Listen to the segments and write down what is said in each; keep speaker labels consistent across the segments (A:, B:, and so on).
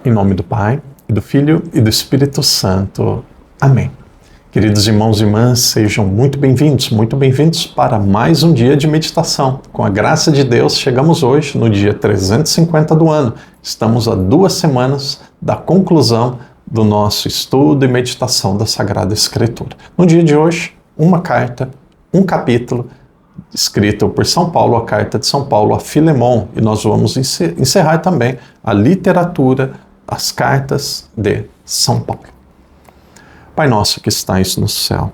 A: Em nome do Pai, e do Filho e do Espírito Santo. Amém. Queridos irmãos e irmãs, sejam muito bem-vindos para mais um dia de meditação. Com a graça de Deus, chegamos hoje no dia 350 do ano. Estamos a 2 semanas da conclusão do nosso estudo e meditação da Sagrada Escritura. No dia de hoje, uma carta, um capítulo, escrito por São Paulo, a carta de São Paulo a Filemon, e nós vamos encerrar também a literatura, as cartas de São Paulo. Pai nosso que estais no céu,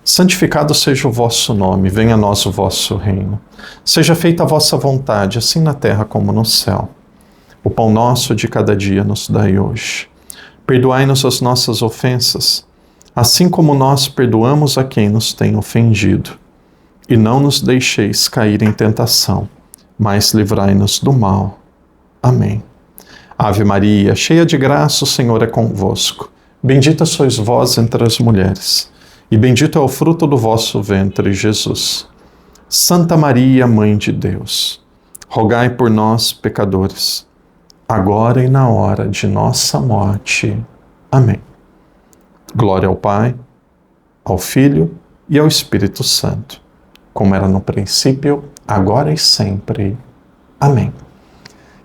A: santificado seja o vosso nome, venha a nós o vosso reino. Seja feita a vossa vontade, assim na terra como no céu. O pão nosso de cada dia nos dai hoje. Perdoai-nos as nossas ofensas, assim como nós perdoamos a quem nos tem ofendido. E não nos deixeis cair em tentação, mas livrai-nos do mal. Amém. Ave Maria, cheia de graça, o Senhor é convosco. Bendita sois vós entre as mulheres, e bendito é o fruto do vosso ventre, Jesus. Santa Maria, Mãe de Deus, rogai por nós, pecadores, agora e na hora de nossa morte. Amém. Glória ao Pai, ao Filho e ao Espírito Santo, como era no princípio, agora e sempre. Amém.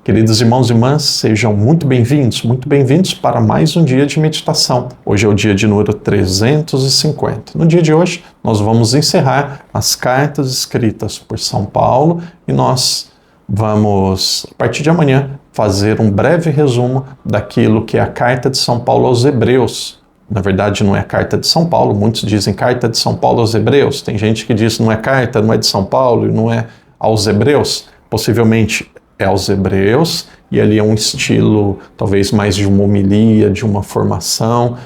A: Queridos irmãos e irmãs, sejam muito bem-vindos para mais um dia de meditação. Hoje é o dia de número 350. No dia de hoje, nós vamos encerrar as cartas escritas por São Paulo e nós vamos, a partir de amanhã, fazer um breve resumo daquilo que é a carta de São Paulo aos Hebreus. Na verdade, não é a carta de São Paulo, muitos dizem carta de São Paulo aos Hebreus. Tem gente que diz não é carta, não é de São Paulo e não é aos Hebreus. Possivelmente é aos Hebreus, e ali é um estilo talvez mais de uma homilia, de uma formação,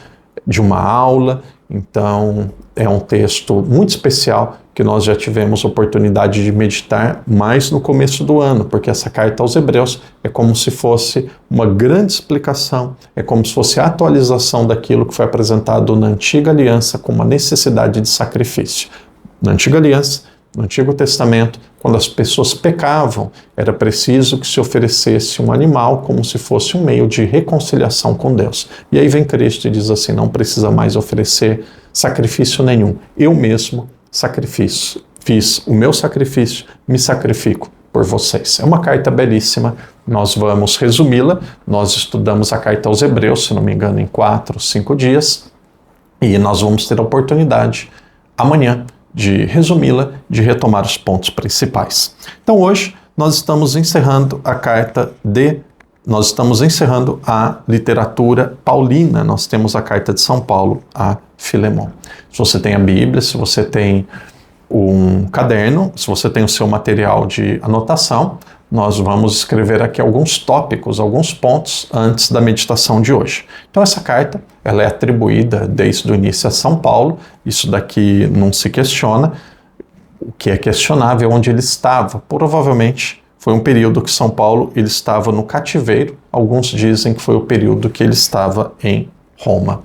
A: de uma aula. Então é um texto muito especial que nós já tivemos oportunidade de meditar mais no começo do ano, porque essa carta aos Hebreus é como se fosse uma grande explicação, é como se fosse a atualização daquilo que foi apresentado na Antiga Aliança com uma necessidade de sacrifício. Na Antiga Aliança, no Antigo Testamento, quando as pessoas pecavam, era preciso que se oferecesse um animal como se fosse um meio de reconciliação com Deus. E aí vem Cristo e diz assim, não precisa mais oferecer sacrifício nenhum. Eu mesmo fiz o meu sacrifício, me sacrifico por vocês. É uma carta belíssima, nós vamos resumi-la. Nós estudamos a carta aos Hebreus, se não me engano, em 4 ou 5 dias, e nós vamos ter a oportunidade amanhã de resumi-la, de retomar os pontos principais. Então hoje nós estamos encerrando a literatura paulina. Nós temos a carta de São Paulo a Filemon. Se você tem a Bíblia, se você tem um caderno, se você tem o seu material de anotação, nós vamos escrever aqui alguns tópicos, alguns pontos antes da meditação de hoje. Então essa carta, ela é atribuída desde o início a São Paulo, isso daqui não se questiona. O que é questionável é onde ele estava. Provavelmente foi um período que São Paulo ele estava no cativeiro, alguns dizem que foi o período que ele estava em Roma.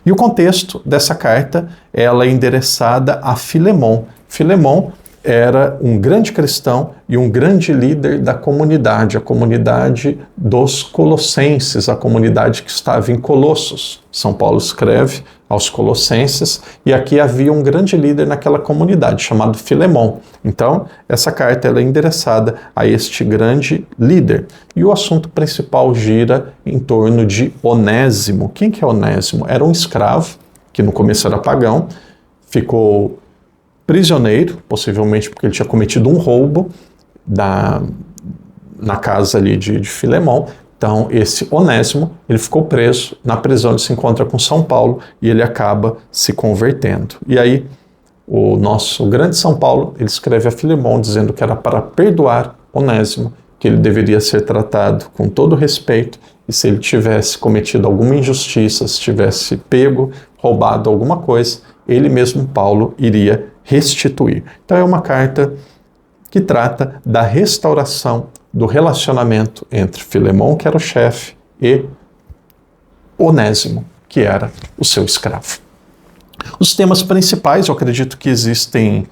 A: E o contexto dessa carta, ela é endereçada a Filemon. Filemon era um grande cristão e um grande líder da comunidade, a comunidade dos Colossenses, a comunidade que estava em Colossos. São Paulo escreve aos Colossenses, e aqui havia um grande líder naquela comunidade, chamado Filemon. Então, essa carta ela é endereçada a este grande líder. E o assunto principal gira em torno de Onésimo. Quem que é Onésimo? Era um escravo, que no começo era pagão, ficou prisioneiro, possivelmente porque ele tinha cometido um roubo na casa ali de Filemon. Então, esse Onésimo, ele ficou preso na prisão, ele se encontra com São Paulo e ele acaba se convertendo. E aí, o nosso grande São Paulo, ele escreve a Filemon dizendo que era para perdoar Onésimo, que ele deveria ser tratado com todo respeito, e se ele tivesse cometido alguma injustiça, se tivesse pego, roubado alguma coisa, ele mesmo, Paulo, iria restituir. Então é uma carta que trata da restauração do relacionamento entre Filemon, que era o chefe, e Onésimo, que era o seu escravo. Os temas principais, eu acredito que existem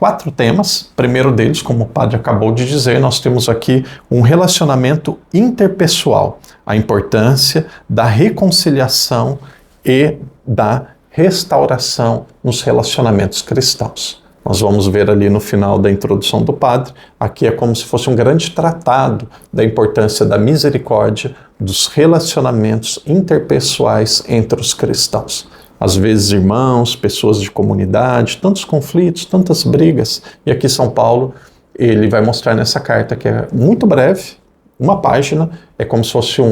A: 4 temas. Primeiro deles, como o padre acabou de dizer, nós temos aqui um relacionamento interpessoal, a importância da reconciliação e da restauração nos relacionamentos cristãos. Nós vamos ver ali no final da introdução do padre, aqui é como se fosse um grande tratado da importância da misericórdia, dos relacionamentos interpessoais entre os cristãos. Às vezes irmãos, pessoas de comunidade, tantos conflitos, tantas brigas. E aqui São Paulo, ele vai mostrar nessa carta que é muito breve, uma página, é como se fosse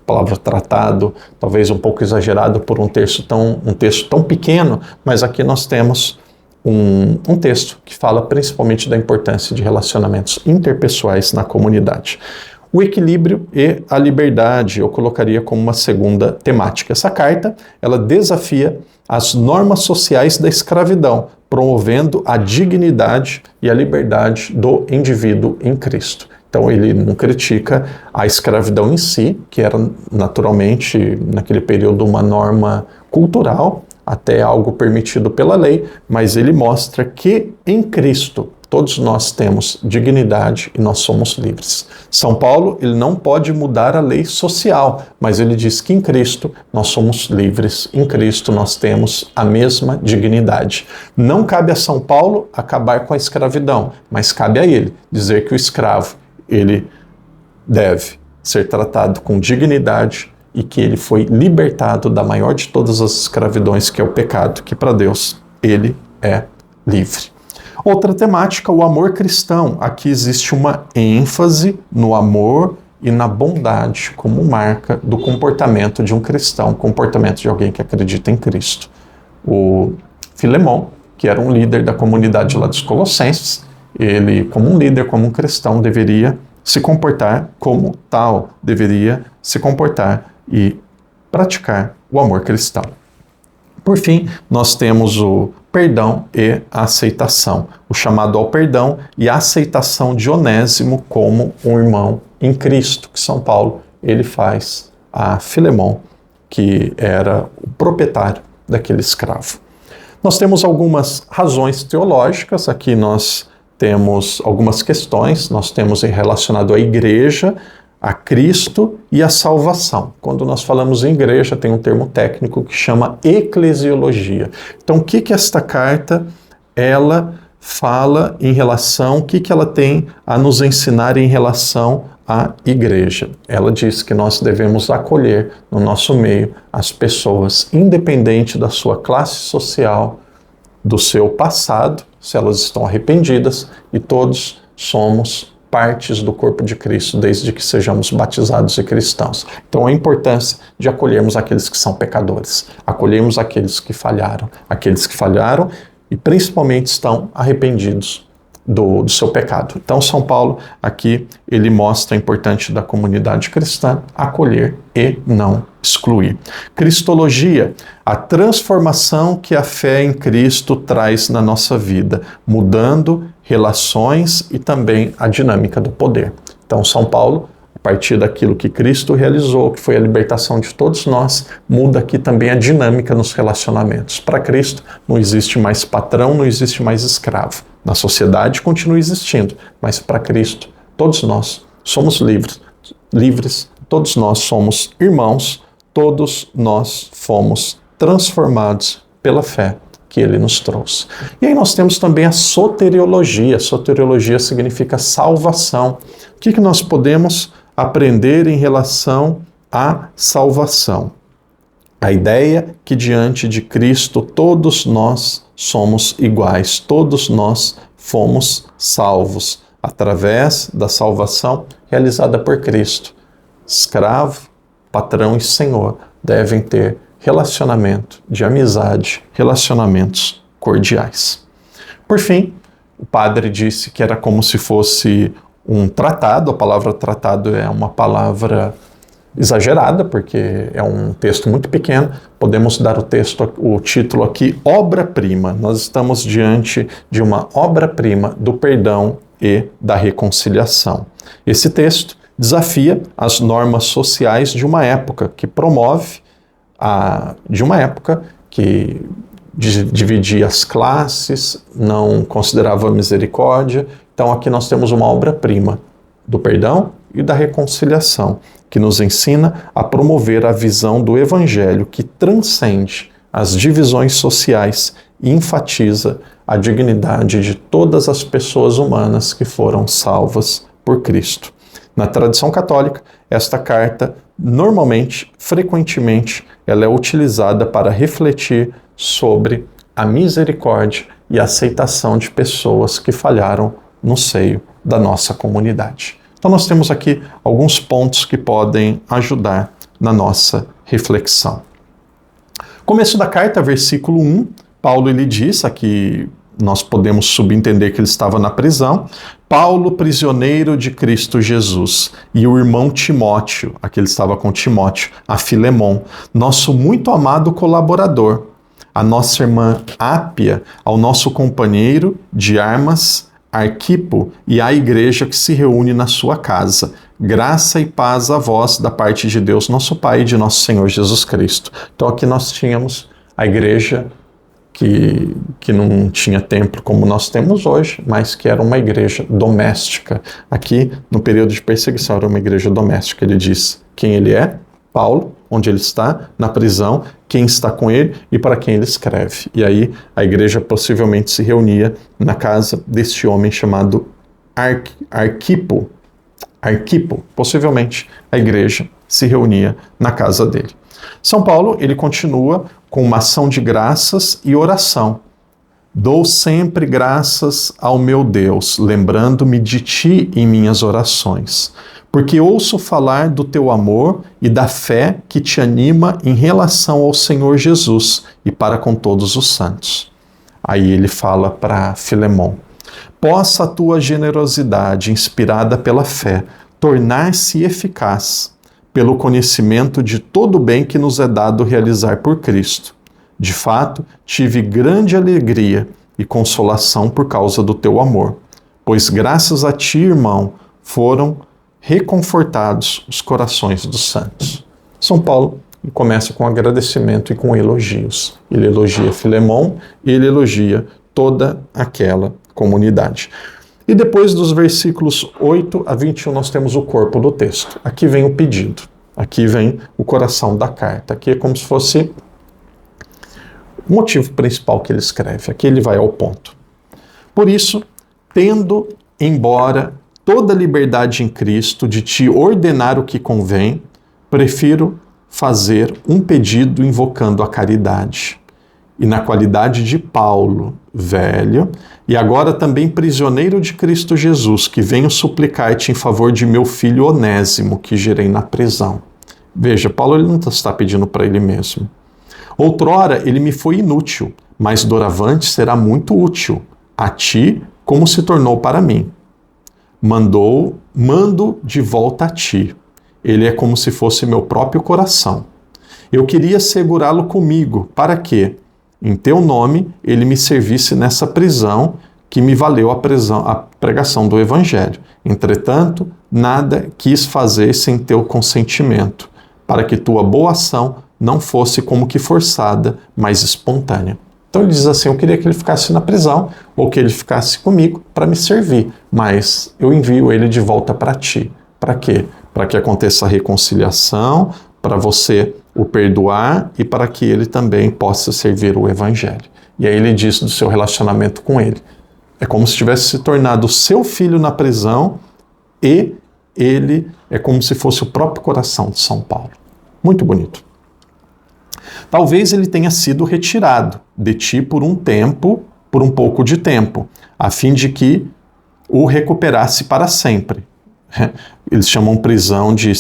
A: palavra tratado, talvez um pouco exagerado por um texto tão pequeno, mas aqui nós temos um texto que fala principalmente da importância de relacionamentos interpessoais na comunidade. O equilíbrio e a liberdade eu colocaria como uma segunda temática. Essa carta, ela desafia as normas sociais da escravidão, promovendo a dignidade e a liberdade do indivíduo em Cristo. Então ele não critica a escravidão em si, que era naturalmente, naquele período, uma norma cultural, até algo permitido pela lei, mas ele mostra que em Cristo todos nós temos dignidade e nós somos livres. São Paulo, ele não pode mudar a lei social, mas ele diz que em Cristo nós somos livres, em Cristo nós temos a mesma dignidade. Não cabe a São Paulo acabar com a escravidão, mas cabe a ele dizer que o escravo, ele deve ser tratado com dignidade e que ele foi libertado da maior de todas as escravidões, que é o pecado, que para Deus ele é livre. Outra temática, o amor cristão. Aqui existe uma ênfase no amor e na bondade como marca do comportamento de um cristão, comportamento de alguém que acredita em Cristo. O Filemon, que era um líder da comunidade lá dos Colossenses, ele, como um líder, como um cristão, deveria se comportar como tal, deveria se comportar e praticar o amor cristão. Por fim, nós temos o perdão e a aceitação, o chamado ao perdão e a aceitação de Onésimo como um irmão em Cristo, que São Paulo ele faz a Filemon, que era o proprietário daquele escravo. Nós temos algumas razões teológicas, aqui nós temos algumas questões, nós temos relacionado à igreja, a Cristo e a salvação. Quando nós falamos em igreja, tem um termo técnico que chama eclesiologia. Então, o que esta carta, ela fala em relação, o que ela tem a nos ensinar em relação à igreja? Ela diz que nós devemos acolher no nosso meio as pessoas, independente da sua classe social, do seu passado, se elas estão arrependidas, e todos somos partes do corpo de Cristo, desde que sejamos batizados e cristãos. Então a importância de acolhermos aqueles que são pecadores, acolhermos aqueles que falharam e principalmente estão arrependidos do seu pecado. Então São Paulo aqui ele mostra a importância da comunidade cristã acolher e não excluir. Cristologia, a transformação que a fé em Cristo traz na nossa vida, mudando relações e também a dinâmica do poder. Então São Paulo, a partir daquilo que Cristo realizou, que foi a libertação de todos nós, muda aqui também a dinâmica nos relacionamentos. Para Cristo não existe mais patrão, não existe mais escravo. Na sociedade continua existindo, mas para Cristo todos nós somos livres, todos nós somos irmãos, todos nós fomos transformados pela fé que ele nos trouxe. E aí nós temos também a soteriologia. Soteriologia significa salvação. O que nós podemos aprender em relação à salvação? A ideia que diante de Cristo todos nós somos iguais, todos nós fomos salvos através da salvação realizada por Cristo. Escravo, patrão e senhor devem ter relacionamento de amizade, relacionamentos cordiais. Por fim, o padre disse que era como se fosse um tratado. A palavra tratado é uma palavra exagerada, porque é um texto muito pequeno. Podemos dar o título aqui, obra-prima. Nós estamos diante de uma obra-prima do perdão e da reconciliação. Esse texto desafia as normas sociais de uma época que promove de uma época que dividia as classes, não considerava misericórdia. Então aqui nós temos uma obra-prima do perdão e da reconciliação, que nos ensina a promover a visão do Evangelho que transcende as divisões sociais e enfatiza a dignidade de todas as pessoas humanas que foram salvas por Cristo. Na tradição católica, esta carta, normalmente, frequentemente, ela é utilizada para refletir sobre a misericórdia e a aceitação de pessoas que falharam no seio da nossa comunidade. Então nós temos aqui alguns pontos que podem ajudar na nossa reflexão. Começo da carta, versículo 1, Paulo ele diz, aqui nós podemos subentender que ele estava na prisão, Paulo, prisioneiro de Cristo Jesus, e o irmão Timóteo, aqui ele estava com Timóteo, a Filemon, nosso muito amado colaborador, a nossa irmã Ápia, ao nosso companheiro de armas Arquipo e à igreja que se reúne na sua casa. Graça e paz a vós da parte de Deus, nosso Pai e de nosso Senhor Jesus Cristo. Então aqui nós tínhamos a igreja que não tinha templo como nós temos hoje, mas que era uma igreja doméstica. Aqui, no período de perseguição, era uma igreja doméstica. Ele diz quem ele é, Paulo, onde ele está, na prisão, quem está com ele e para quem ele escreve. E aí a igreja possivelmente se reunia na casa deste homem chamado Arquipo. Arquipo, possivelmente a igreja se reunia na casa dele. São Paulo, ele continua com uma ação de graças e oração. Dou sempre graças ao meu Deus, lembrando-me de ti em minhas orações, porque ouço falar do teu amor e da fé que te anima em relação ao Senhor Jesus e para com todos os santos. Aí ele fala para Filemon, possa a tua generosidade, inspirada pela fé, tornar-se eficaz pelo conhecimento de todo o bem que nos é dado realizar por Cristo. De fato, tive grande alegria e consolação por causa do teu amor, pois graças a ti, irmão, foram reconfortados os corações dos santos. São Paulo começa com agradecimento e com elogios. Ele elogia Filemon e ele elogia toda aquela comunidade. E depois dos versículos 8 a 21 nós temos o corpo do texto. Aqui vem o pedido, aqui vem o coração da carta. Aqui é como se fosse o motivo principal que ele escreve. Aqui ele vai ao ponto. Por isso, tendo embora toda liberdade em Cristo de te ordenar o que convém, prefiro fazer um pedido invocando a caridade. E na qualidade de Paulo, velho, e agora também prisioneiro de Cristo Jesus, que venho suplicar-te em favor de meu filho Onésimo, que gerei na prisão. Veja, Paulo ele não está pedindo para ele mesmo. Outrora ele me foi inútil, mas doravante será muito útil a ti, como se tornou para mim. Mando de volta a ti. Ele é como se fosse meu próprio coração. Eu queria segurá-lo comigo, para que, em teu nome, ele me servisse nessa prisão que me valeu a pregação do Evangelho. Entretanto, nada quis fazer sem teu consentimento, para que tua boa ação não fosse como que forçada, mas espontânea. Então ele diz assim, eu queria que ele ficasse na prisão, ou que ele ficasse comigo para me servir, mas eu envio ele de volta para ti. Para quê? Para que aconteça a reconciliação, para você o perdoar e para que ele também possa servir o Evangelho. E aí ele diz do seu relacionamento com ele. É como se tivesse se tornado seu filho na prisão e ele é como se fosse o próprio coração de São Paulo. Muito bonito. Talvez ele tenha sido retirado de ti por um pouco de tempo, a fim de que o recuperasse para sempre. Eles chamam prisão de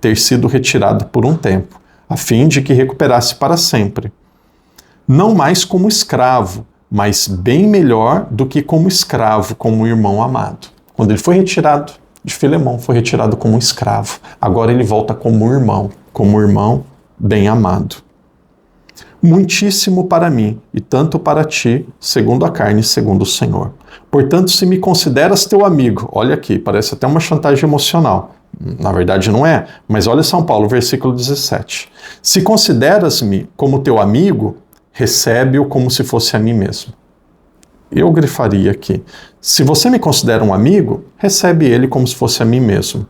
A: ter sido retirado por um tempo, a fim de que recuperasse para sempre. Não mais como escravo, mas bem melhor do que como escravo, como irmão amado. Quando ele foi retirado de Filemon, foi retirado como escravo. Agora ele volta como irmão bem amado. Muitíssimo para mim, e tanto para ti, segundo a carne e segundo o Senhor. Portanto, se me consideras teu amigo, olha aqui, parece até uma chantagem emocional. Na verdade não é, mas olha São Paulo, versículo 17. Se consideras-me como teu amigo, recebe-o como se fosse a mim mesmo. Eu grifaria aqui: se você me considera um amigo, recebe ele como se fosse a mim mesmo.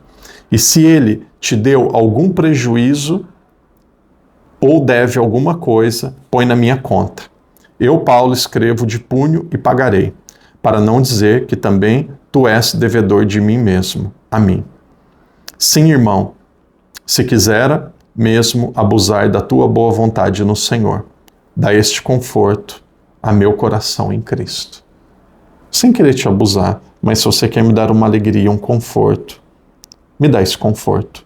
A: E se ele te deu algum prejuízo ou deve alguma coisa, põe na minha conta. Eu, Paulo, escrevo de punho e pagarei, para não dizer que também tu és devedor de mim mesmo, a mim. Sim, irmão, se quisera mesmo abusar da tua boa vontade no Senhor, dá este conforto a meu coração em Cristo. Sem querer te abusar, mas se você quer me dar uma alegria, um conforto, me dá esse conforto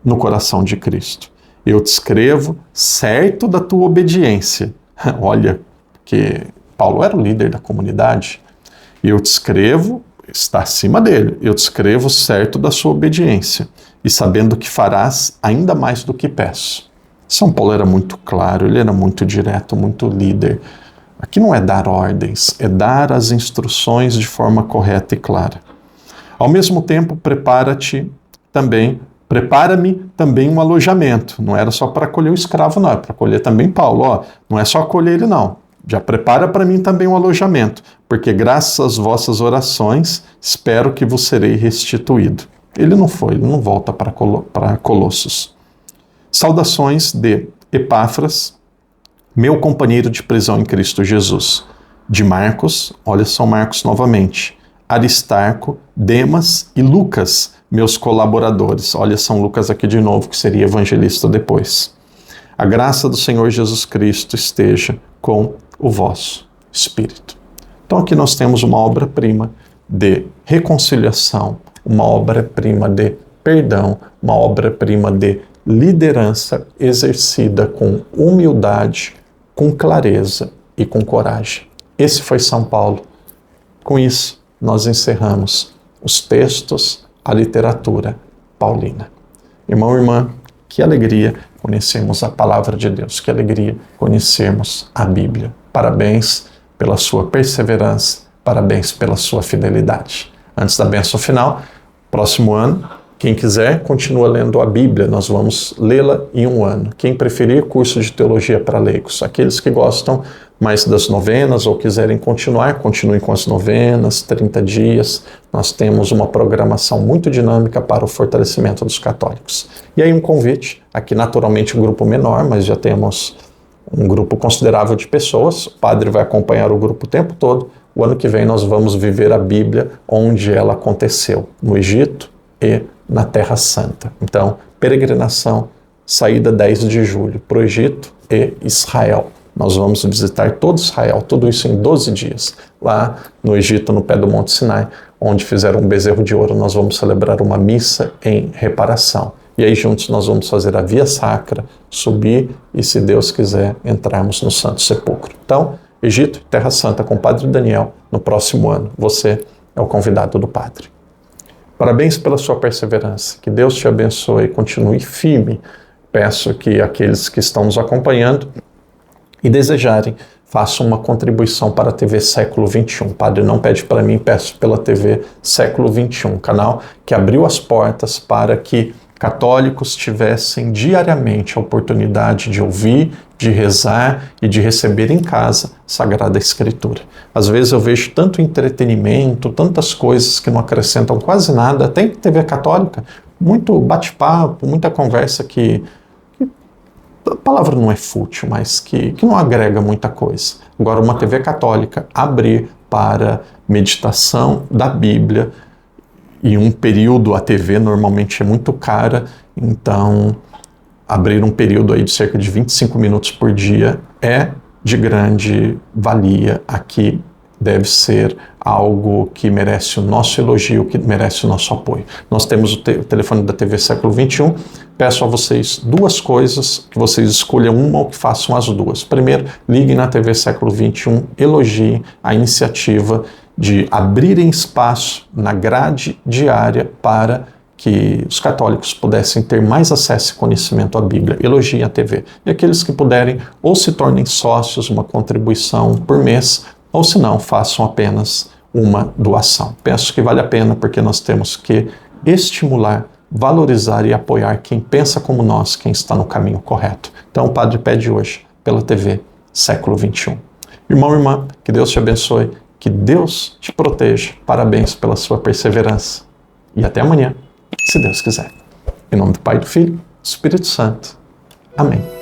A: no coração de Cristo. Eu te escrevo certo da tua obediência. Olha, que Paulo era o líder da comunidade. Eu te escrevo, está acima dele, eu te escrevo certo da sua obediência e sabendo que farás ainda mais do que peço. São Paulo era muito claro, ele era muito direto, muito líder. Aqui não é dar ordens, é dar as instruções de forma correta e clara. Ao mesmo tempo, prepara-me também um alojamento. Não era só para acolher o escravo, não, é para acolher também Paulo. Ó, não é só acolher ele, não. Já prepara para mim também um alojamento, porque graças às vossas orações, espero que vos serei restituído. Ele não volta para Colossos. Saudações de Epáfras, meu companheiro de prisão em Cristo Jesus. De Marcos, olha São Marcos novamente. Aristarco, Demas e Lucas, meus colaboradores. Olha São Lucas aqui de novo, que seria evangelista depois. A graça do Senhor Jesus Cristo esteja com o vosso espírito. Então aqui nós temos uma obra-prima de reconciliação, uma obra-prima de perdão, uma obra-prima de liderança exercida com humildade, com clareza e com coragem. Esse foi São Paulo. Com isso, nós encerramos os textos, a literatura paulina. Irmão e irmã, que alegria conhecermos a palavra de Deus, que alegria conhecermos a Bíblia. Parabéns pela sua perseverança, parabéns pela sua fidelidade. Antes da bênção final, próximo ano, quem quiser, continua lendo a Bíblia, nós vamos lê-la em um ano. Quem preferir, curso de teologia para leigos. Aqueles que gostam mais das novenas ou quiserem continuar, continuem com as novenas, 30 dias. Nós temos uma programação muito dinâmica para o fortalecimento dos católicos. E aí um convite, aqui naturalmente um grupo menor, mas já temos um grupo considerável de pessoas. O padre vai acompanhar o grupo o tempo todo. O ano que vem nós vamos viver a Bíblia onde ela aconteceu, no Egito e na Terra Santa. Então, peregrinação, saída 10 de julho para o Egito e Israel. Nós vamos visitar todo Israel, tudo isso em 12 dias. Lá no Egito, no pé do Monte Sinai, onde fizeram um bezerro de ouro, nós vamos celebrar uma missa em reparação. E aí juntos nós vamos fazer a Via Sacra, subir e, se Deus quiser, entrarmos no Santo Sepulcro. Então, Egito, Terra Santa com o Padre Daniel, no próximo ano. Você é o convidado do Padre. Parabéns pela sua perseverança. Que Deus te abençoe e continue firme. Peço que aqueles que estão nos acompanhando e desejarem, façam uma contribuição para a TV Século XXI. O Padre não pede para mim, peço pela TV Século XXI, canal que abriu as portas para que católicos tivessem diariamente a oportunidade de ouvir, de rezar e de receber em casa Sagrada Escritura. Às vezes eu vejo tanto entretenimento, tantas coisas que não acrescentam quase nada, até em TV católica, muito bate-papo, muita conversa que a palavra não é fútil, mas que não agrega muita coisa. Agora, uma TV católica abrir para meditação da Bíblia, e um período, a TV normalmente é muito cara, então abrir um período aí de cerca de 25 minutos por dia é de grande valia. Aqui deve ser algo que merece o nosso elogio, que merece o nosso apoio. Nós temos o telefone da TV Século XXI. Peço a vocês duas coisas, que vocês escolham uma ou que façam as duas. Primeiro, liguem na TV Século XXI, elogiem a iniciativa de abrirem espaço na grade diária para que os católicos pudessem ter mais acesso e conhecimento à Bíblia. Elogiem a TV. E aqueles que puderem, ou se tornem sócios, uma contribuição por mês, ou se não, façam apenas uma doação. Penso que vale a pena, porque nós temos que estimular, valorizar e apoiar quem pensa como nós, quem está no caminho correto. Então o Padre pede hoje, pela TV século XXI. Irmão e irmã, que Deus te abençoe, que Deus te proteja. Parabéns pela sua perseverança. E até amanhã, se Deus quiser. Em nome do Pai, do Filho, do Espírito Santo. Amém.